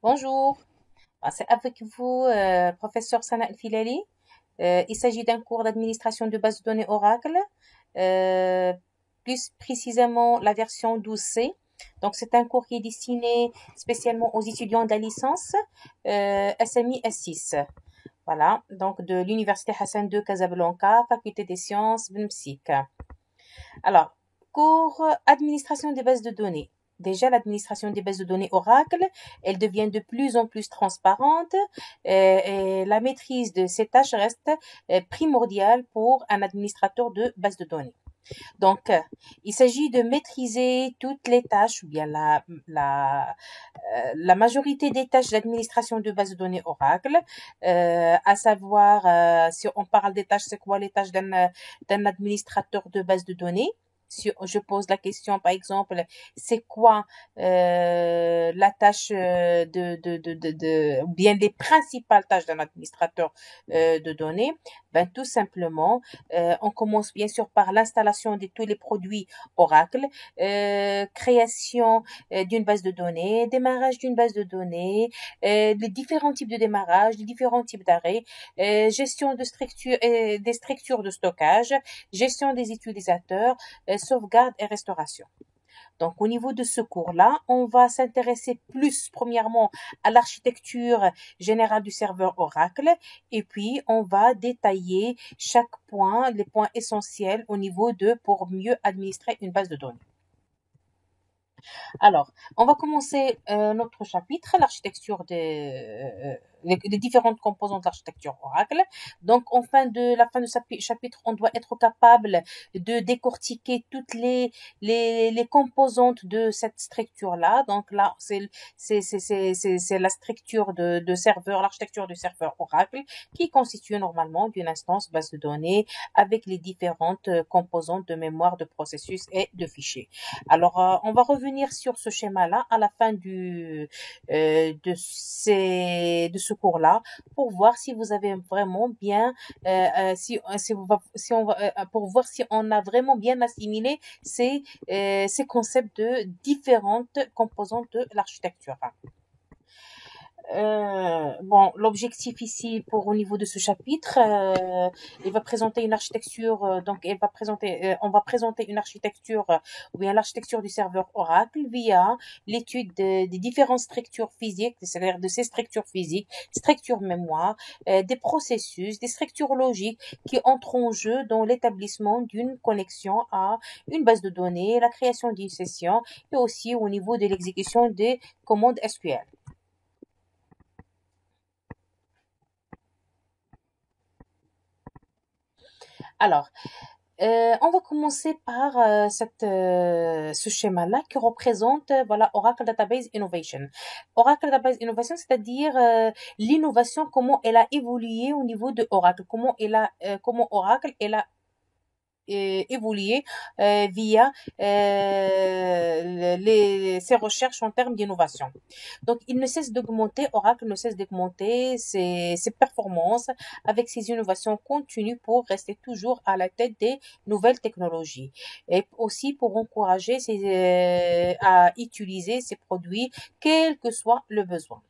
Bonjour, c'est avec vous, professeur Sana El-Filali. Il s'agit d'un cours d'administration de base de données Oracle, euh, plus précisément la version 12C. Donc, c'est un cours qui est destiné spécialement aux étudiants de la licence SMI S6. Voilà, donc de l'Université Hassan II Casablanca, Faculté des sciences, BNPSIC. Alors, cours administration des bases de données. Déjà, l'administration des bases de données Oracle, elle devient de plus en plus transparente et la maîtrise de ces tâches reste primordiale pour un administrateur de bases de données. Donc, il s'agit de maîtriser toutes les tâches ou bien la majorité des tâches d'administration de bases de données Oracle, à savoir, si on parle des tâches, c'est quoi les tâches d'un administrateur de base de données? Si je pose la question, par exemple, c'est quoi la tâche ou bien les principales tâches d'un administrateur de données? Ben, tout simplement, on commence bien sûr par l'installation de tous les produits Oracle, création d'une base de données, démarrage d'une base de données, les différents types de démarrage, les différents types d'arrêts, gestion de structure, des structures de stockage, gestion des utilisateurs, sauvegarde et restauration. Donc, au niveau de ce cours-là, on va s'intéresser plus, premièrement, à l'architecture générale du serveur Oracle, et puis on va détailler chaque point, les points essentiels au niveau de pour mieux administrer une base de données. Alors, on va commencer notre chapitre, l'architecture les différentes composantes de l'architecture Oracle. Donc, en fin de la fin de ce chapitre, on doit être capable de décortiquer toutes les composantes de cette structure-là. Donc là, c'est la structure de serveur, l'architecture du serveur Oracle, qui constitue normalement d'une instance base de données avec les différentes composantes de mémoire, de processus et de fichiers. Alors, on va revenir sur ce schéma-là à la fin de ce cours-là pour voir si vous avez vraiment bien, pour voir si on a vraiment bien assimilé ces concepts de différentes composantes de l'architecture. Bon, l'objectif ici pour au niveau de ce chapitre, il va présenter une architecture, on va présenter une architecture ou bien l'architecture du serveur Oracle via l'étude des différentes structures physiques, c'est-à-dire de ces structures physiques, structures mémoire, des processus, des structures logiques qui entrent en jeu dans l'établissement d'une connexion à une base de données, la création d'une session et aussi au niveau de l'exécution des commandes SQL. Alors, on va commencer par ce schéma-là qui représente voilà Oracle Database Innovation. Oracle Database Innovation, c'est-à-dire l'innovation, comment elle a évolué au niveau de Oracle, comment Oracle elle a évoluer via ses recherches en termes d'innovation. Donc, il ne cesse d'augmenter, Oracle ne cesse d'augmenter ses performances avec ses innovations continues pour rester toujours à la tête des nouvelles technologies et aussi pour encourager à utiliser ces produits quel que soit le besoin.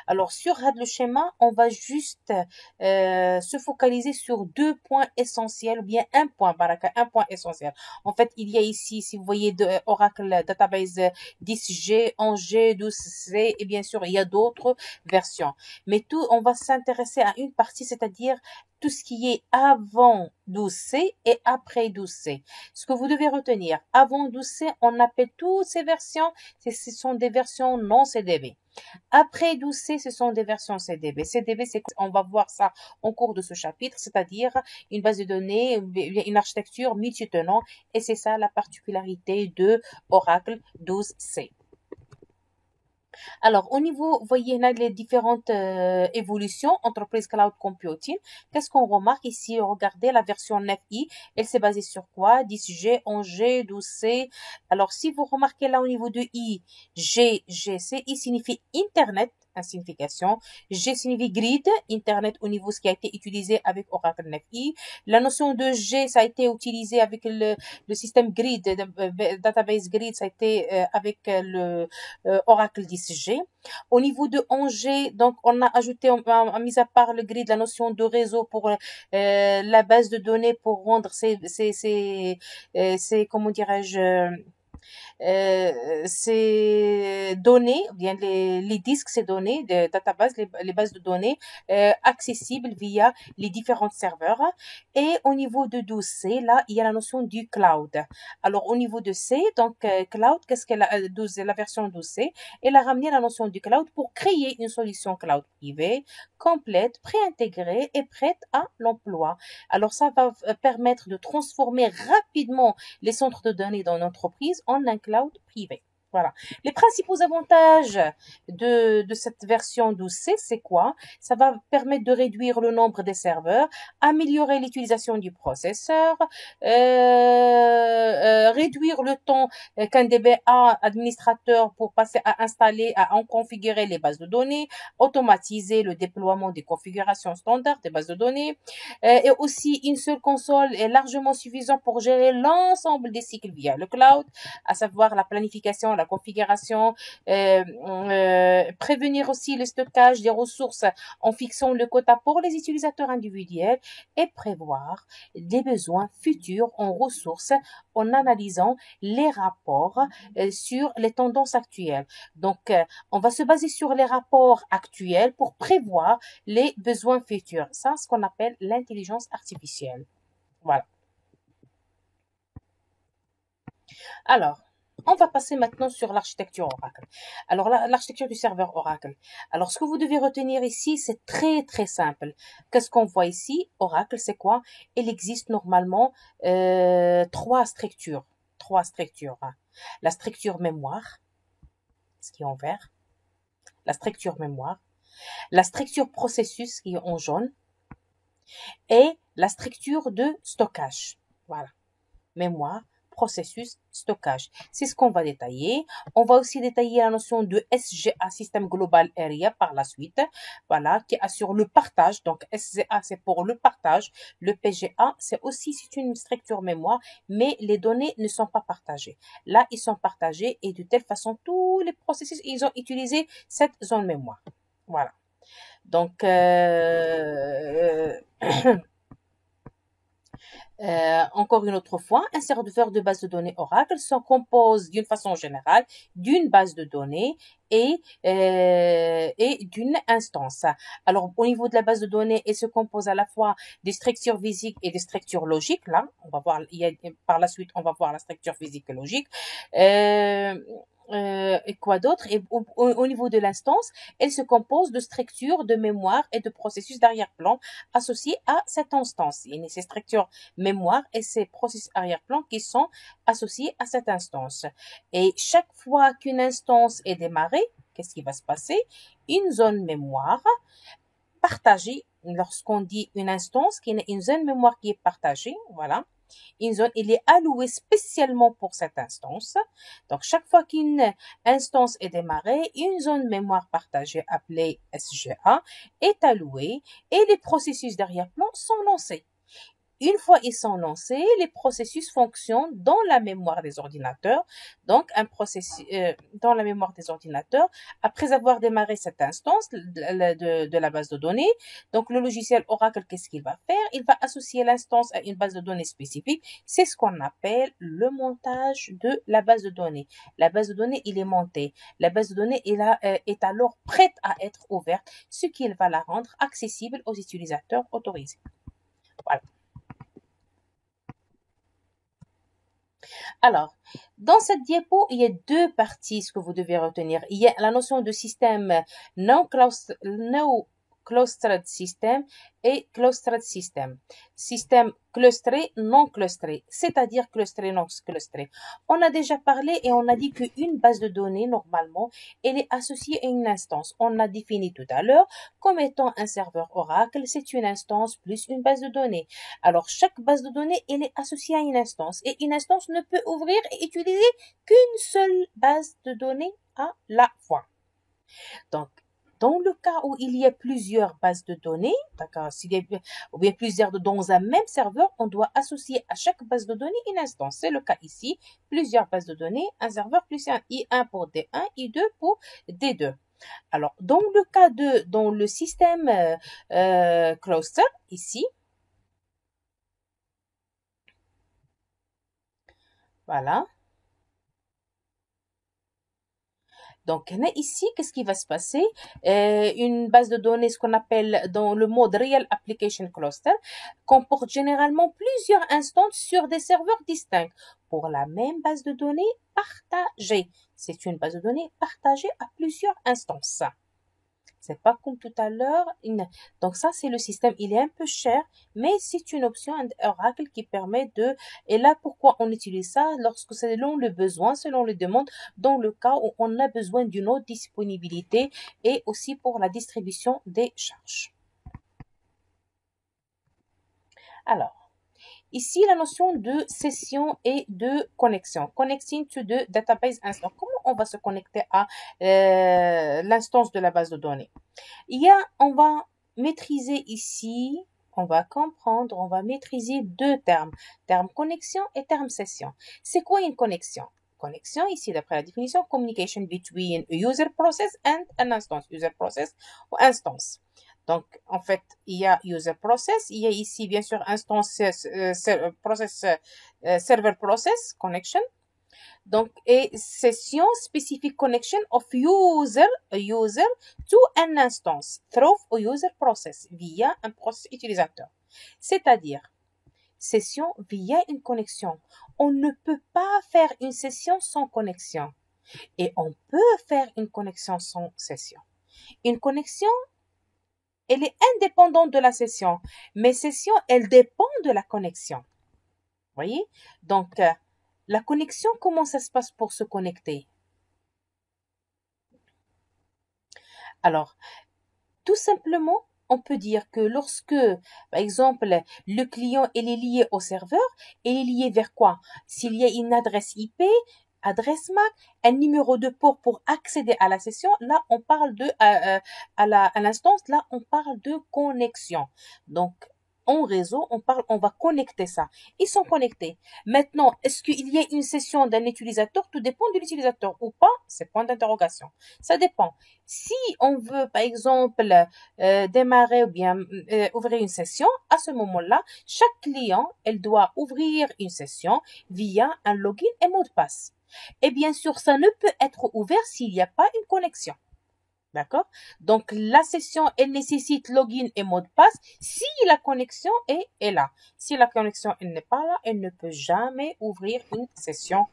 Alors, sur le schéma, on va juste se focaliser sur deux points essentiels, ou bien un point, Baraka, un point essentiel. En fait, il y a ici, si vous voyez, Oracle Database 10G, 11G, 12C, et bien sûr, il y a d'autres versions. Mais on va s'intéresser à une partie, c'est-à-dire tout ce qui est avant 12C et après 12C. Ce que vous devez retenir, avant 12C, on appelle toutes ces versions, ce sont des versions non CDB. Après 12C, ce sont des versions CDB. CDB, on va voir ça en cours de ce chapitre, c'est-à-dire une base de données, une architecture multi-tenant, et c'est ça la particularité de Oracle 12C. Alors, au niveau, vous voyez là les différentes évolutions entreprise cloud computing. Qu'est-ce qu'on remarque ici? Regardez la version 9i. Elle s'est basée sur quoi? 10G, 11G, 12C. Alors, si vous remarquez là au niveau de I, G, G, C, I signifie Internet. signification. G signifie grid, Internet au niveau ce qui a été utilisé avec Oracle 9i. La notion de G, ça a été utilisé avec le système grid, database grid, ça a été avec le Oracle 10G. Au niveau de G, donc on a ajouté, mis à part le grid, la notion de réseau pour la base de données pour rendre comment dirais-je, ces données, bien les disques, ces données, de databases, les bases de données accessibles via les différents serveurs. Et au niveau de 12C, là, il y a la notion du cloud. Alors au niveau de C, donc cloud, qu'est-ce qu'elle a 12, la version 12C, elle a ramené la notion du cloud pour créer une solution cloud privée, complète, préintégrée et prête à l'emploi. Alors ça va permettre de transformer rapidement les centres de données dans l'entreprise en un cloud privé. Voilà. Les principaux avantages de cette version 12C, c'est quoi? Ça va permettre de réduire le nombre des serveurs, améliorer l'utilisation du processeur, réduire le temps qu'un DBA administrateur pour passer à installer, à en configurer les bases de données, automatiser le déploiement des configurations standards des bases de données, et aussi une seule console est largement suffisante pour gérer l'ensemble des cycles via le cloud, à savoir la planification, la configuration, prévenir aussi le stockage des ressources en fixant le quota pour les utilisateurs individuels et prévoir des besoins futurs en ressources en analysant les rapports sur les tendances actuelles. Donc, on va se baser sur les rapports actuels pour prévoir les besoins futurs. Ça, ce qu'on appelle l'intelligence artificielle. Voilà. Alors, on va passer maintenant sur l'architecture Oracle. Alors, l'architecture du serveur Oracle. Alors, ce que vous devez retenir ici, c'est très, très simple. Qu'est-ce qu'on voit ici? Oracle, c'est quoi? Il existe normalement trois structures. Hein. La structure mémoire, ce qui est en vert. La structure mémoire. La structure processus, qui est en jaune. Et la structure de stockage. Voilà. Mémoire, processus, stockage. C'est ce qu'on va détailler. On va aussi détailler la notion de SGA, System Global Area, par la suite. Voilà, qui assure le partage. Donc, SGA, c'est pour le partage. Le PGA, c'est une structure mémoire, mais les données ne sont pas partagées. Là, ils sont partagés et de telle façon, tous les processus, ils ont utilisé cette zone mémoire. Voilà. Donc, encore une autre fois, un serveur de base de données Oracle se compose d'une façon générale d'une base de données et d'une instance. Alors, au niveau de la base de données, elle se compose à la fois des structures physiques et des structures logiques. Là, on va voir, par la suite, on va voir la structure physique et logique. Et quoi d'autre? Et au niveau de l'instance, elle se compose de structures de mémoire et de processus d'arrière-plan associés à cette instance. Il y a ces structures mémoire et ces processus arrière-plan qui sont associés à cette instance. Et chaque fois qu'une instance est démarrée, qu'est-ce qui va se passer? Une zone mémoire partagée. Lorsqu'on dit une instance, une zone mémoire qui est partagée, voilà. Une zone, il est alloué spécialement pour cette instance. Donc, chaque fois qu'une instance est démarrée, une zone mémoire partagée appelée SGA est allouée et les processus d'arrière-plan sont lancés. Une fois ils sont lancés, les processus fonctionnent dans la mémoire des ordinateurs. Donc, dans la mémoire des ordinateurs, après avoir démarré cette instance de la base de données, donc le logiciel Oracle, qu'est-ce qu'il va faire? Il va associer l'instance à une base de données spécifique. C'est ce qu'on appelle le montage de la base de données. La base de données, il est monté. La base de données est alors prête à être ouverte, ce qui va la rendre accessible aux utilisateurs autorisés. Voilà. Alors, dans cette diapo, il y a deux parties, ce que vous devez retenir. Il y a la notion de système no clustered system et clustered system. Système clustré, non clustré, c'est-à-dire clustré, non clustré. On a déjà parlé et on a dit qu'une base de données, normalement, elle est associée à une instance. On a défini tout à l'heure comme étant un serveur Oracle, c'est une instance plus une base de données. Alors, chaque base de données, elle est associée à une instance et une instance ne peut ouvrir et utiliser qu'une seule base de données à la fois. Donc, Dans le cas où il y a plusieurs bases de données, d'accord, ou bien plusieurs dans un même serveur, on doit associer à chaque base de données une instance. C'est le cas ici, plusieurs bases de données, un serveur plus un I1 pour D1, I2 pour D2. Alors, dans le système cluster, ici, voilà. Donc, ici, qu'est-ce qui va se passer? Une base de données, ce qu'on appelle dans le mode Real Application Cluster, comporte généralement plusieurs instances sur des serveurs distincts pour la même base de données partagée. C'est une base de données partagée à plusieurs instances. C'est pas comme tout à l'heure. Donc ça, c'est le système. Il est un peu cher, mais c'est une option Oracle qui permet de... Et là, pourquoi on utilise ça? Lorsque selon le besoin, selon les demandes, dans le cas où on a besoin d'une haute disponibilité et aussi pour la distribution des charges. Alors, ici, la notion de session et de connexion. Connecting to the database instance. Comment on va se connecter à l'instance de la base de données? On va maîtriser ici, on va comprendre, on va maîtriser deux termes. Terme connexion et terme session. C'est quoi une connexion? Connexion, ici, d'après la définition, communication between a user process and an instance. User process ou instance. Donc, en fait, il y a user process, il y a ici, bien sûr, instance process, server process, connection. Donc, et session specific connection of a user to an instance through a user process via un process utilisateur. C'est-à-dire, session via une connexion. On ne peut pas faire une session sans connexion. Et on peut faire une connexion sans session. Une connexion, elle est indépendante de la session, mais session, elle dépend de la connexion. Vous voyez? Donc, la connexion, comment ça se passe pour se connecter? Alors, tout simplement, on peut dire que lorsque, par exemple, le client est lié au serveur, il est lié vers quoi? S'il y a une adresse IP, adresse MAC, un numéro de port pour accéder à la session, là, on parle à l'instance, là, on parle de connexion. Donc, en réseau, on va connecter ça. Ils sont connectés. Maintenant, est-ce qu'il y a une session d'un utilisateur? Tout dépend de l'utilisateur ou pas, c'est point d'interrogation. Ça dépend. Si on veut, par exemple, démarrer ou bien ouvrir une session, à ce moment-là, chaque client, elle doit ouvrir une session via un login et mot de passe. Et bien sûr, ça ne peut être ouvert s'il n'y a pas une connexion. D'accord? Donc, la session, elle nécessite login et mot de passe si la connexion est là. Si la connexion, elle n'est pas là, elle ne peut jamais ouvrir une session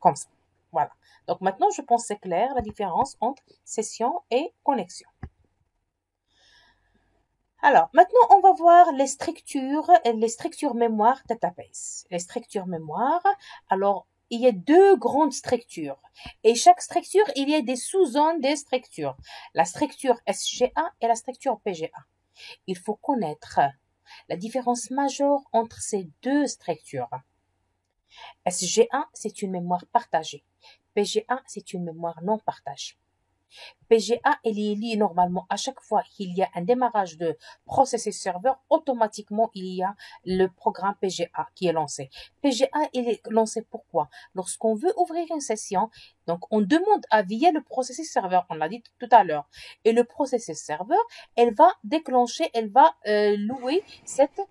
comme ça. Voilà. Donc, maintenant, je pense que c'est clair la différence entre session et connexion. Alors, maintenant, on va voir les structures mémoire database. Les structures mémoire, alors, il y a deux grandes structures. Et chaque structure, il y a des sous-zones des structures. La structure SGA et la structure PGA. Il faut connaître la différence majeure entre ces deux structures. SGA, c'est une mémoire partagée. PGA, c'est une mémoire non partagée. PGA, il est lié normalement à chaque fois qu'il y a un démarrage de processus serveur, automatiquement il y a le programme PGA qui est lancé. PGA, il est lancé pourquoi? Lorsqu'on veut ouvrir une session, donc on demande à via le processus serveur, on l'a dit tout à l'heure, et le processus serveur, elle va déclencher, elle va louer cette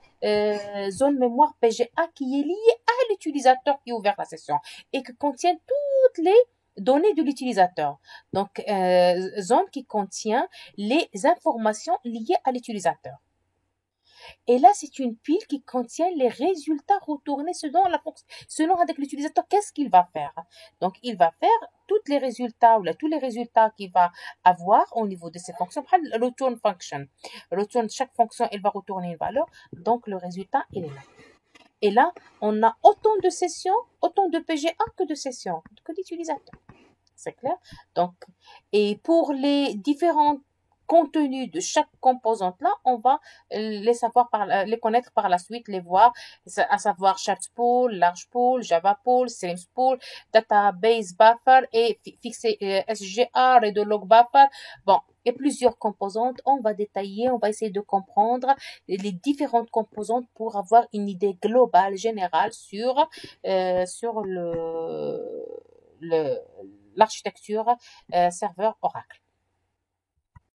zone mémoire PGA qui est liée à l'utilisateur qui a ouvert la session et qui contient toutes les données de l'utilisateur. Donc, zone qui contient les informations liées à l'utilisateur. Et là, c'est une pile qui contient les résultats retournés selon avec l'utilisateur, qu'est-ce qu'il va faire. Donc, il va faire tous les résultats qu'il va avoir au niveau de ces fonctions. Return function. Chaque fonction, elle va retourner une valeur. Donc, le résultat, il est là. Et là, on a autant de sessions, autant de PGA que de sessions, que d'utilisateurs. C'est clair? Donc, et pour les différents contenus de chaque composante là, on va les connaître par la suite, les voir, à savoir Charts Pool, Large Pool, Java Pool, Streams Pool, Database Buffer et fixer SGA, Redo Log Buffer. Bon, et plusieurs composantes. On va détailler, on va essayer de comprendre les différentes composantes pour avoir une idée globale, générale sur le l'architecture serveur Oracle.